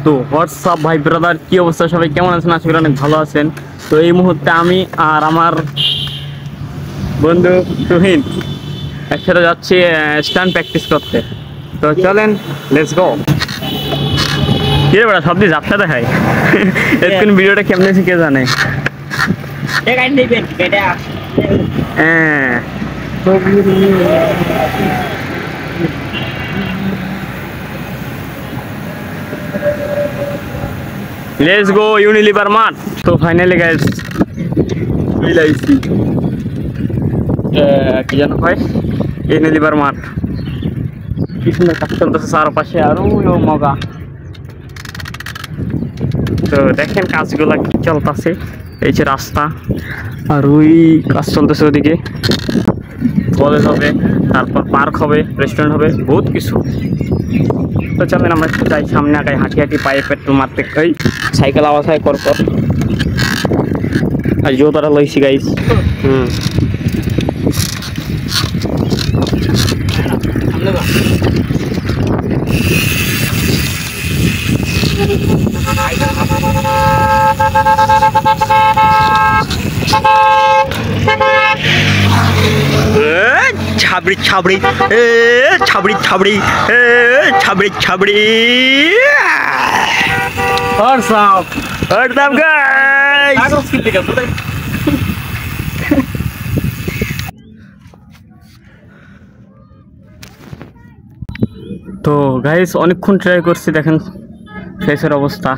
তো হোয়াটসঅ্যাপ ভাই ব্রাদার, কি অবস্থা? সবাই কেমন আছেন? আশা করি অনেক ভালো আছেন। তো এই মুহূর্তে আমি আর আমার বন্ধু তুহিন একসাথে যাচ্ছি স্টান্ট প্র্যাকটিস করতে। তো চলেন, লেটস গো। কি রে বেটা, সব দিয়ে যাত্রা দেখায়। এতক্ষণ ভিডিওটা কেমনে কে জানে। হ্যাঁ, লেটস গো ইউনিলিভার মাঠ। তো ফাইনালি গাইস চলে আইছি, কি যেন হয়, ইউনিলিভার মাঠ। কি সুন্দর কাজ চলতেছে চারপাশে, আর ওই মগা। তো দেখেন কাজগুলা কি চলতেছে। এই যে রাস্তা, আর ওই কাজ চলতেছে ওদিকে। কলেজ হবে, তারপর পার্ক হবে, রেস্টুরেন্ট হবে, বহুত কিছু। তো চলেন আমরা একটু যাই সামনে, আগায় হাঁটি হাঁটি পায়ে পেট্রোল মারতে। এই সাইকেল আওয়াজ হয় কর কর। আর জোতারা লইছি গাইস। ছাবড়ি ছাবড়ি ছাবড়ি ছাবড়ি ছাবড়ি ছাবড়ি। WhatsApp WhatsApp guys. তো গাইস অনেকক্ষণ ট্রাই করছি, দেখেন ফেসের অবস্থা,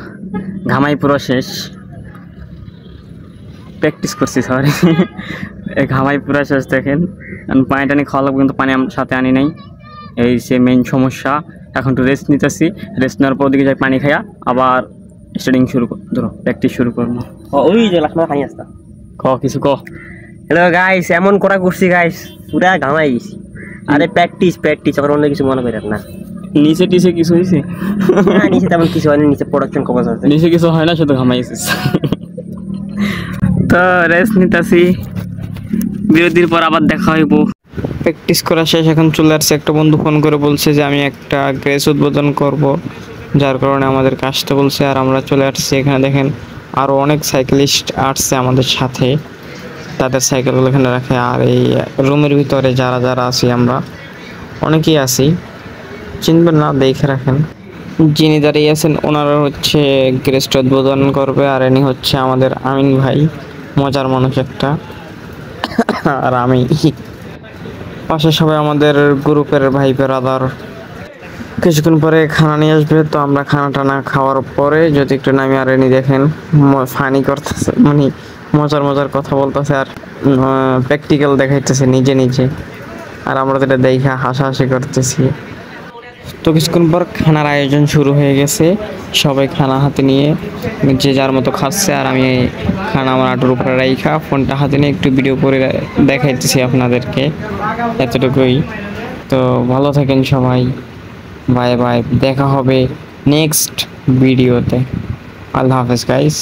ঘামাই পুরো শেষ। প্র্যাকটিস করছি, সরি। ঘামাই পুরো শেষ। দেখেন পানি টানি খাওয়া লাগবে, কিন্তু পানি আমার সাথে আনি নাই। এই যে মেইন সমস্যা। এখন একটু রেস্ট নিতেছি, রেস্ট নেওয়ার পর দিকে যাই পানি খাইয়া আবার স্টার্টিং শুরু ধরো প্র্যাকটিস শুরু করবো। ওই যে লাখনা পানি আসতা। কিছু ক। হ্যালো গাইস, এমন করা করছি গাইস, পুরা ঘামাই গেছি। আরে প্র্যাকটিস প্র্যাকটিস, আমার অন্য কিছু মনে করেন না। নিচে টিচে কিছু হয়েছে? নিচে তেমন কিছু হয়নি, নিচে প্রোডাকশন কমাস আছে। নিচে কিছু হয় না, শুধু ঘামাইছিস। তো রেস্ট নিতেছি, বিরতির পর আবার দেখা হইব। প্র্যাকটিস করা শেষ, এখন চলে আসছে। একটা বন্ধু ফোন করে বলছে যে আমি একটা গ্রেস উদ্বোধন করব, যার কারণে আমাদের কাজটা বলছে। আর আমরা চলে আসছি এখানে। দেখেন আরও অনেক সাইকেলিস্ট আসছে আমাদের সাথে, তাদের সাইকেলগুলো এখানে রাখে। আর এই রুমের ভিতরে যারা যারা আছি আমরা অনেকেই আছি, চিনবেন না, দেখে রাখেন। যিনি দাঁড়িয়ে আছেন ওনারা হচ্ছে গ্রেসটা উদ্বোধন করবে, আর ইনি হচ্ছে আমাদের আমিন ভাই, মজার মানুষ একটা। আর আমি পাশে সবাই আমাদের গ্রুপের ভাই বেরাদার। কিছুক্ষণ পরে খানা নিয়ে আসবে, তো আমরা খানা টানা খাওয়ার পরে যদি একটু নামি। আর এনি দেখেন ফানি করতেছে, মানে মজার মজার কথা বলতেছে, আর প্র্যাকটিক্যাল দেখাইতেছে নিজে নিজে। আর আমরা যেটা দেখা হাসাহাসি করতেছি। তো কিছুক্ষণ পর খানার আয়োজন শুরু হয়ে গেছে, সবাই খানা হাতে নিয়ে যে যার মতো খাচ্ছে। আর আমি খানা আমার হাঁটুর উপরে রাইখা ফোনটা হাতে নিয়ে একটু ভিডিও করে দেখাইতেছি আপনাদেরকে, এতটুকুই। তো ভালো থাকেন সবাই, বাই বাই, দেখা হবে নেক্সট ভিডিওতে। আল্লাহ হাফেজ গাইস।